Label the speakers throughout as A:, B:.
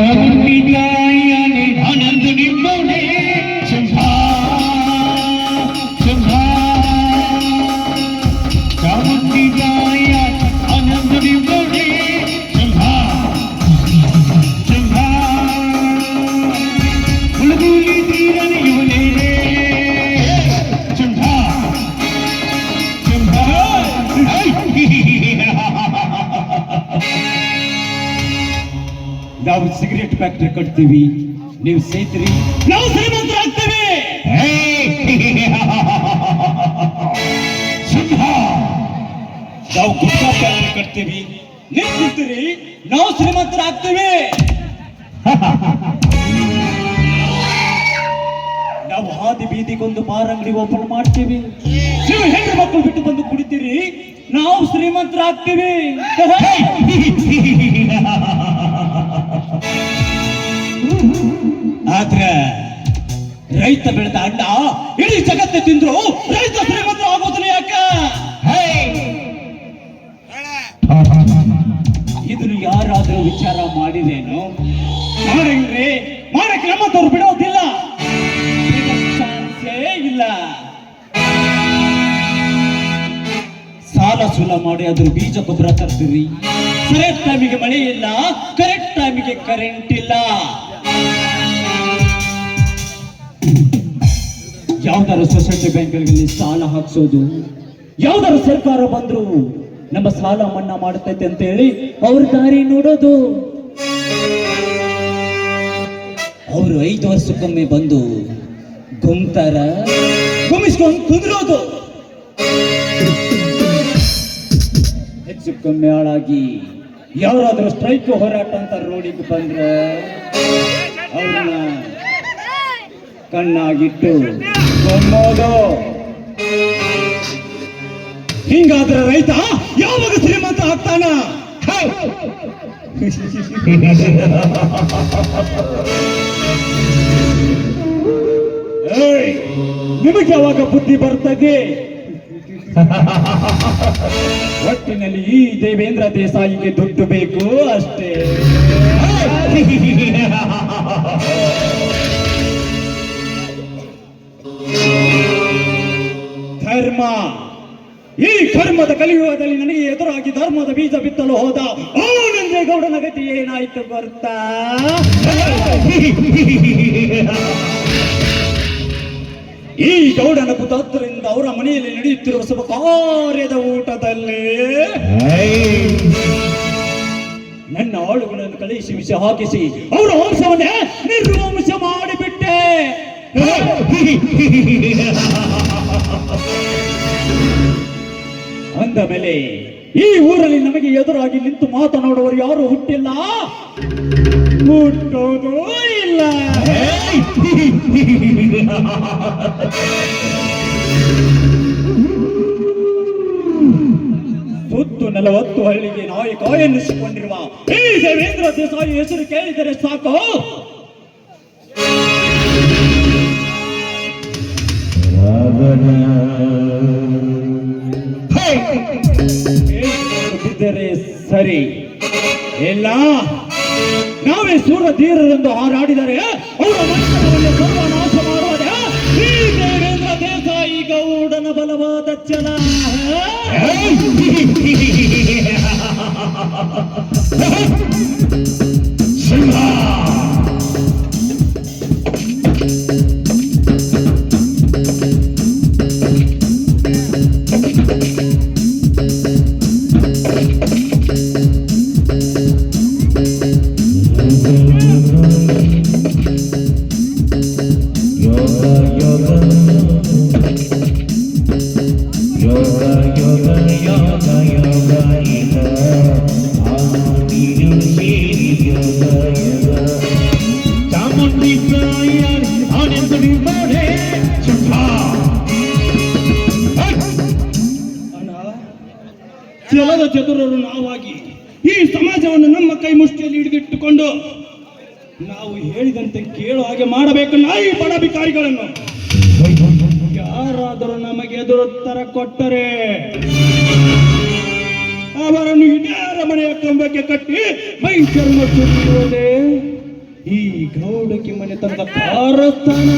A: ಚಾಮುಂಡಿತಾಯನೆ ಆನಂದ ನಿಮ್ಮನೆ ಶಂಭಾ ಶಂಭಾ ಚಾಮುಂಡಿತಾಯ ಆನಂದ ನಿಮ್ಮನೆ ಶಂಭಾ ಶಂಭಾ ಹುಡುಗೂಲಿ ತೀರನೆ ಇವನೇ ಶಂಭಾ ಶಂಭಾ ನಾವು ಸಿಗರೇಟ್ ಫ್ಯಾಕ್ಟರಿ ಕಟ್ತೀವಿ, ನೀವು ಸೇತ್ರಿ, ನಾವು ಶ್ರೀಮಂತರಾಗ್ತೇವೆ. ನಾವು ಗುಟ್ಕಾ ಫ್ಯಾಕ್ಟರಿ ಕಟ್ತೀವಿ, ನೀವು ತಿಂತೀರಿ, ನಾವು ಶ್ರೀಮಂತರಾಗ್ತೇವೆ. ನಾವು ಹಾದಿ ಬೀದಿಗೊಂದು ಬಾರ್ ಅಂಗಡಿ ಓಪನ್ ಮಾಡ್ತೀವಿ, ನೀವು ಹೆಣ್ಣು ಮಕ್ಕಳು ಬಿಟ್ಟು ಬಂದು ಕುಡಿತೀರಿ, ನಾವು ಶ್ರೀಮಂತರಾಗ್ತೀವಿ. ಆದ್ರೆ ರೈತ ಬೆಳೆದ ಅಣ್ಣ ಇಡೀ ಜಗತ್ತೆ ತಿಂದ್ರು ರೈತ ಶ್ರೀಮಂತ ಆಗೋದಿಲ್ಲ ಯಾಕ? ಇದನ್ನು ಯಾರಾದ್ರೂ ವಿಚಾರ ಮಾಡಿದೇನು? ಮಾಡಿದ್ರೆ ಮಾಡಕ್ಕೆ ನಮ್ಮಂತವ್ರು ಬಿಡೋದಿಲ್ಲ, ಚಾನ್ಸೇ ಇಲ್ಲ. ಸಾಲ ಸೂಲ ಮಾಡಿ ಅದ್ರ ಬೀಜ ಗೊಬ್ಬರ ತರ್ತೀರಿ, ಕರೆಕ್ಟ್ ಟೈಮಿಗೆ ಮಳೆ ಇಲ್ಲ, ಕರೆಕ್ಟ್ ಟೈಮಿಗೆ ಕರೆಂಟ್ ಇಲ್ಲ. ಯಾವ್ದಾರು ಸೊಸೈಟಿ ಬ್ಯಾಂಕ್ಗಳಲ್ಲಿ ಸಾಲ ಹಾಕ್ಸೋದು, ಯಾವ್ದಾರು ಸರ್ಕಾರ ಬಂದ್ರು ನಮ್ಮ ಸಾಲ ಮನ್ನಾ ಮಾಡ್ತೈತೆ ಅಂತ ಹೇಳಿ ಅವ್ರ ದಾರಿ ನೋಡೋದು. ಅವರು 5 ವರ್ಷಕ್ಕೊಮ್ಮೆ ಬಂದು ಗುಮ್ತಾರ, ಗುಮಿಸ್ಕೊಂಡು ಕುಂದ್ರೋದು. ಹೆಚ್ಚು ಕಮ್ಮಿ ಹಾಳಾಗಿ ಯಾರಾದ್ರೂ ಸ್ಟ್ರೈಕ್ ಹೋರಾಟ ಅಂತ ರೋಡಿಗೆ ಬಂದ್ರೆ ಅವ್ರನ್ನ ಕಣ್ಣಾಗಿಟ್ಟು ಕೊನ್ನೋದು. ಹಿಂಗಾದ್ರೆ ರೈತ ಯಾವಾಗ ಶ್ರೀಮಂತ ಆಗ್ತಾನ? ನಿಮಗೆ ಯಾವಾಗ ಬುದ್ಧಿ ಬರ್ತದೆ? ಒಟ್ಟಿನಲ್ಲಿ ಈ ದೇವೇಂದ್ರ ದೇಸಾಯಿಗೆ ದುಡ್ಡು ಬೇಕು ಅಷ್ಟೇ. ಧರ್ಮ, ಈ ಕರ್ಮದ ಕಲಿಯುಗದಲ್ಲಿ ನನಗೆ ಎದುರಾಗಿ ಧರ್ಮದ ಬೀಜ ಬಿತ್ತಲು ಹೋದ ಆನಂದೇಗೌಡನ ಗತಿ ಏನಾಯ್ತು ಗೊತ್ತಾ? ಈ ಗೌಡನ ಕುತಂತ್ರದಿಂದ ಅವರ ಮನೆಯಲ್ಲಿ ನಡೆಯುತ್ತಿರುವ ಶುಭ ಕಾರ್ಯದ ಊಟದಲ್ಲಿ ನನ್ನ ಆಳುಗಳನ್ನು ಕಳಿಸಿ ವಿಷ ಹಾಕಿಸಿ ಅವರ ವಂಶವನ್ನೇ ನಿರ್ವಂಶ ಮಾಡಿಬಿಟ್ಟೆ. ಅಂದ ಮೇಲೆ ಈ ಊರಲ್ಲಿ ನಮಗೆ ಎದುರಾಗಿ ನಿಂತು ಮಾತನಾಡುವರು ಯಾರು ಹುಟ್ಟಿಲ್ಲ, ಹುಟ್ಟೋದು ಇಲ್ಲ. ಸುತ್ತು 40 ಹಳ್ಳಿಗೆ ನಾಯಕ ಎನ್ನಿಸಿಕೊಂಡಿರುವ ಈ ದೇವೇಂದ್ರ ದೇಸಾಯಿ ಹೆಸರು ಕೇಳಿದರೆ ಸಾಕು, ಬಿದ್ದರೆ ಸರಿ, ಇಲ್ಲ ನಾವೇ ಸೂರಧೀರರೆಂದು ಹಾರಾಡಿದರೆ ಅವರ ಮನಸ್ಸನ್ನು ಸರ್ವನಾಶ ಮಾಡುವುದೇ ಈ ದೇವೇಂದ್ರ ದೇಸಾಯಿ ಗೌಡನ ಬಲವಾದ ಛಲ. ಛಲದ ಚತುರರು ನಾವಾಗಿ ಈ ಸಮಾಜವನ್ನು ನಮ್ಮ ಕೈ ಮುಷ್ಟಿಯಲ್ಲಿ ಹಿಡಿದಿಟ್ಟುಕೊಂಡು ನಾವು ಹೇಳಿದಂತೆ ಕೇಳೋ ಹಾಗೆ ಮಾಡಬೇಕು. ನಾಯಿ ಬಡ ಬಿಕಾರಿಗಳನ್ನು ಯಾರಾದರೂ ನಮಗೆ ಎದುರುತ್ತರ ಕೊಟ್ಟರೆ ಅವರನ್ನು ಇಡೀ ಮನೆಯ ಕಂಬಕ್ಕೆ ಕಟ್ಟಿ ಮೈ ಚರ್ಮ ಸುತ್ತುವುದೇ ತಂದ ಕಾರಸ್ಥಾನ.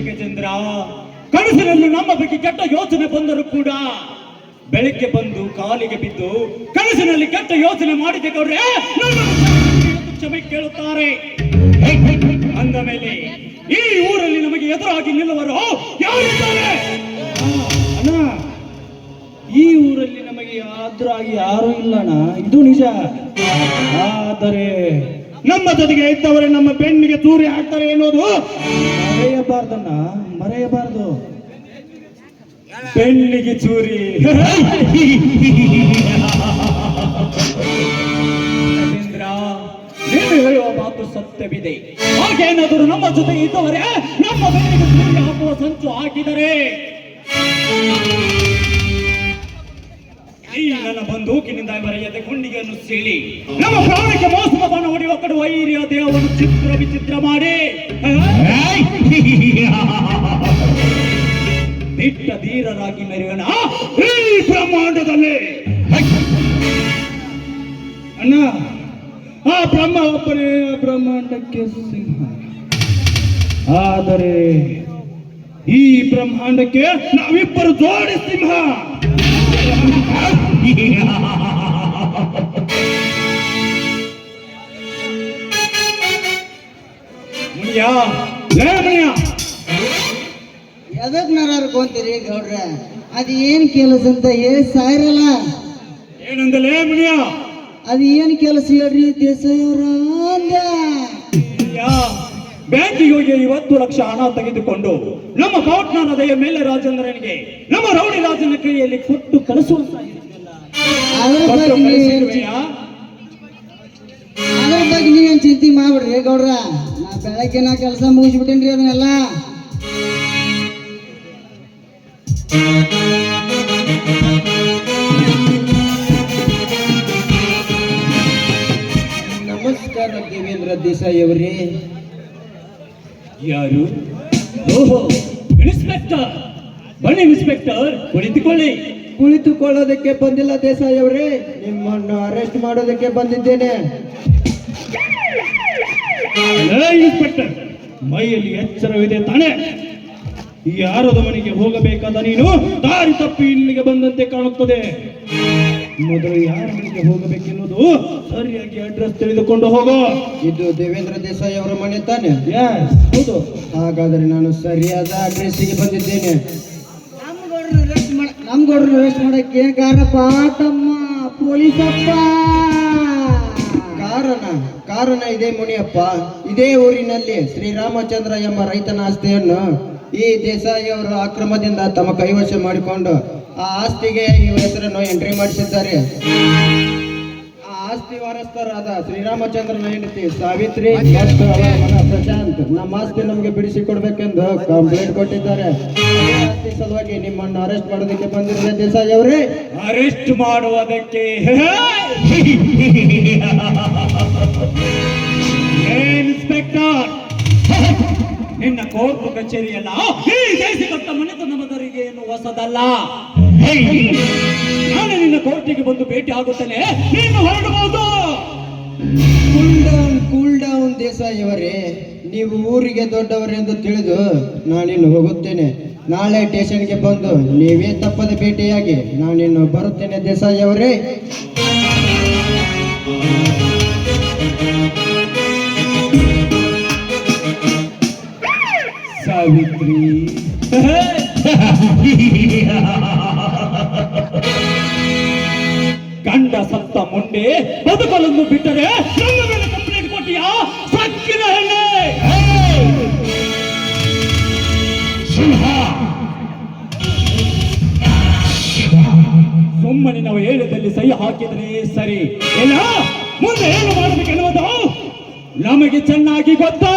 A: ಗಜೇಂದ್ರ, ಕನಸಿನಲ್ಲಿ ನಮ್ಮ ಬಗ್ಗೆ ಕೆಟ್ಟ ಯೋಚನೆ ಬಂದರೂ ಕೂಡ ಬೆಳಗ್ಗೆ ಬಂದು ಕಾಲಿಗೆ ಬಿದ್ದು ಕನಸಿನಲ್ಲಿ ಕೆಟ್ಟ ಯೋಚನೆ ಮಾಡಿದೆ ಗೌಡ್ರೆ, ಕ್ಷಮೆ ಕೇಳುತ್ತಾರೆ. ಅಂದ ಮೇಲೆ ಈ ಊರಲ್ಲಿ ನಮಗೆ ಎದುರಾಗಿ ನಿಲ್ಲುವರು ಯಾರಿದ್ದಾರೆ? ಅಣ್ಣ, ಈ ಊರಲ್ಲಿ ನಮಗೆ ಎದುರಾಗಿ ಯಾರೂ ಇಲ್ಲಣ್ಣ, ಇದು ನಿಜ. ಆದರೆ ನಮ್ಮ ಜೊತೆಗೆ ಇದ್ದವರೇ ನಮ್ಮ ಬೆನ್ನಿಗೆ ತೂರಿ ಹಾಕ್ತಾರೆ ಎನ್ನುವುದು ಮರೆಯಬಾರ್ದಣ್ಣ, ಮರೆಯಬಾರದು. ಬೆನ್ನಿಗೆ ಚೂರಿ ರವೀಂದ್ರ, ನೀನು ಹೇಳುವ ಮಾತು ಸತ್ಯವಿದೆ. ಹಾಗೇನಾದರೂ ನಮ್ಮ ಜೊತೆಗೆ ಇದ್ದವರೇ ನಮ್ಮ ಬೆನ್ನಿಗೆ ಚೂರಿ ಹಾಕುವ ಸಂಚು ಹಾಕಿದರೆ ಈ ನನ್ನ ಬಂದೂಕಿನಿಂದ ಬರೆಯದೆ ಗುಂಡಿಗೆಯನ್ನು ಸೀಳಿ ನಮ್ಮ ಪ್ರಾಣಕ್ಕೆ ಮೋಸದ ಬಾಣ ಹೊಡೆಯುವ ಕಡೆ ವೈರ್ಯ ದೇವವನ್ನು ಚಿತ್ರ ವಿಚಿತ್ರ ಮಾಡಿ ದಿಟ್ಟ ಧೀರರಾಗಿ ಮೆರೆಯೋಣ ಈ ಬ್ರಹ್ಮಾಂಡದಲ್ಲಿ. ಅಣ್ಣ, ಆ ಬ್ರಹ್ಮ ಒಬ್ಬನೇ ಬ್ರಹ್ಮಾಂಡಕ್ಕೆ ಸಿಂಹ, ಆದರೆ ಈ ಬ್ರಹ್ಮಾಂಡಕ್ಕೆ ನಾವಿಬ್ಬರು ಜೋಡಿ ಸಿಂಹ.
B: ಎದಕ್ ನಾರ್ಕೊಂತೀರಿ ಗೌಡ್ರ? ಅದು ಏನ್ ಕೆಲಸ ಅಂತ ಹೇಳಿ ಸಾಯಿರಲ್ಲ.
A: ಏನಂದಲೇ ಮುನಿಯ?
B: ಅದು ಏನ್ ಕೆಲಸ ಹೇಳ್ರಿ ದೇಸಾಯಿಯವರ?
A: ಬ್ಯಾಂಕಿಗೆ ಹೋಗಿ 20 ಲಕ್ಷ ಹಣ ತೆಗೆದುಕೊಂಡು ನಮ್ಮ ಪಾಟ್ನಾ ನದಿಯ ಮೇಲೆ ರಾಜೇಂದ್ರನಿಗೆ ನಮ್ಮ ರೌಡಿ ರಾಜನ ಕೈಯಲ್ಲಿ ಕೊಟ್ಟು ಕಳಿಸುವಂತ
B: ಅದ್ರ ಬಗ್ಗೆ ನೀವೇನ್ ಚಿಂತೆ ಮಾಡ್ಬಿಡ್ರಿ ಗೌಡ್ರ. ನಾ ಬೆಳಗ್ಗೆ ಕೆಲಸ ಮುಗಿಸ್ಬಿಟ್ಟೇನ್ರಿ ಅದನ್ನೆಲ್ಲ. ನಮಸ್ಕಾರ ದೇವೇಂದ್ರ ದೇಸಾಯಿ ಅವರೇ.
A: ಯಾರು? ಓಹೋ, ಇನ್ಸ್ಪೆಕ್ಟರ್. ಬನ್ನಿ ಇನ್ಸ್ಪೆಕ್ಟರ್, ಕುಳಿತುಕೊಳ್ಳಿ.
B: ಕುಳಿತುಕೊಳ್ಳೋದಕ್ಕೆ ಬಂದಿಲ್ಲ ದೇಸಾಯಿ ಅವರೇ, ನಿಮ್ಮನ್ನು ಅರೆಸ್ಟ್ ಮಾಡೋದಕ್ಕೆ ಬಂದಿದ್ದೇನೆ.
A: ಇನ್ಸ್ಪೆಕ್ಟರ್, ಮೈಯಲ್ಲಿ ಎಚ್ಚರವಿದೆ ತಾನೆ? ಯಾರದ ಮನೆಗೆ ಹೋಗಬೇಕಾದ ನೀನು ದಾರಿ ತಪ್ಪಿ ಇಲ್ಲಿಗೆ ಬಂದಂತೆ ಕಾಣುತ್ತದೆ. ಮೊದಲು ಯಾರ ಮನೆಗೆ ಹೋಗಬೇಕೆನ್ನುವುದು ಸರಿಯಾಗಿ ಅಡ್ರೆಸ್ ತಿಳಿದುಕೊಂಡು ಹೋಗೋ.
B: ಇದು ದೇವೇಂದ್ರ ದೇಸಾಯಿ ಅವರ ಮನೆ ತಾನೆ?
A: ಹೌದು.
B: ಹಾಗಾದರೆ ನಾನು ಸರಿಯಾದ ಅಡ್ರೆಸ್ಸಿಗೆ ಬಂದಿದ್ದೇನೆ. ನಮ್ಮ ಗೌಡ್ರನ್ನ ಅರೆಸ್ಟ್ ಮಾಡಕ್ಕೆ ಪಾಟಮ್ಮ ಪೊಲೀಸಪ್ಪ. ಕಾರಣ ಇದೆ ಮುನಿಯಪ್ಪ. ಇದೇ ಊರಿನಲ್ಲಿ ಶ್ರೀರಾಮಚಂದ್ರ ಎಂಬ ರೈತನ ಆಸ್ತಿಯನ್ನು ಈ ದೇಸಾಯಿ ಅವರು ಅಕ್ರಮದಿಂದ ತಮ್ಮ ಕೈವಶ ಮಾಡಿಕೊಂಡು ಆ ಆಸ್ತಿಗೆ ಇವ ಹೆಸರನ್ನು ಎಂಟ್ರಿ ಮಾಡಿಸಿದ್ದಾರೆ. ಆ ಆಸ್ತಿ ವಾರಸ್ಥರಾದ ಶ್ರೀರಾಮಚಂದ್ರನ ಹೆಂಡತಿ ಸಾವಿತ್ರಿ ಮತ್ತು ಅವರ ಮಗ ಪ್ರಶಾಂತ್ ನಮ್ಮ ಆಸ್ತಿ ನಮಗೆ ಬಿಡಿಸಿಕೊಡ್ಬೇಕೆಂದು ಕಂಪ್ಲೇಂಟ್ ಕೊಟ್ಟಿದ್ದಾರೆ. ಆಸ್ತಿ ಸಲುವಾಗಿ ನಿಮ್ಮನ್ನು ಅರೆಸ್ಟ್ ಮಾಡೋದಕ್ಕೆ ಬಂದಿರಲಿಲ್ಲ ದೇಸಾಯಿ ಅವರೇ.
A: ಅರೆಸ್ಟ್ ಮಾಡುವುದಕ್ಕೆ ಇನ್ಸ್ಪೆಕ್ಟರ್, ನಿನ್ನ ಕೋರ್ಟ್ ಕಚೇರಿಯಲ್ಲ ಈ ದೇಶದತ್ತ ಮನೆತನದವರಿಗೆ ಏನು ಹೊಸದಲ್ಲ. ನಾನು ನಿನ್ನ ಕೋರ್ಟಿಗೆ ಬಂದು ಭೇಟಿ ಆಗುತ್ತೇನೆ, ನೀನು ಹೊರಡಬಹುದು.
B: ಕೂಲ್ ಡೌನ್ ದೇಸಾಯಿ ಅವರೇ, ನೀವು ಊರಿಗೆ ದೊಡ್ಡವರೆಂದು ತಿಳಿದು ನಾನಿನ್ನು ಹೋಗುತ್ತೇನೆ. ನಾಳೆ ಸ್ಟೇಷನ್ಗೆ ಬಂದು ನೀವೇ ತಪ್ಪದೆ ಭೇಟಿಯಾಗಿ ನಾನಿನ್ನು ಬರುತ್ತೇನೆ ದೇಸಾಯಿ ಅವರೇ.
A: ಸಾವಿತ್ರಿ, ಗಂಡ ಸತ್ತ ಮುಂಡೆ ಬದುಕಲೊಂದು ಬಿಟ್ಟರೆ ನನ್ನ ಮೇಲೆ ಕಂಪ್ಲೇಂಟ್ ಕೊಟ್ಟಿಯಾ? ಸಕ್ಕಿನ ಹೆಣ್ಣೆ ಸುಮ್ಮನೆ ನಾವು ಹೇಳಿದಲ್ಲಿ ಸಹಿ ಹಾಕಿದರೆ ಸರಿ, ಇಲ್ಲ ಮುಂದೆ ಏನು ಮಾಡಬೇಕೆನ್ನುವುದು ನಮಗೆ ಚೆನ್ನಾಗಿ ಗೊತ್ತಾ?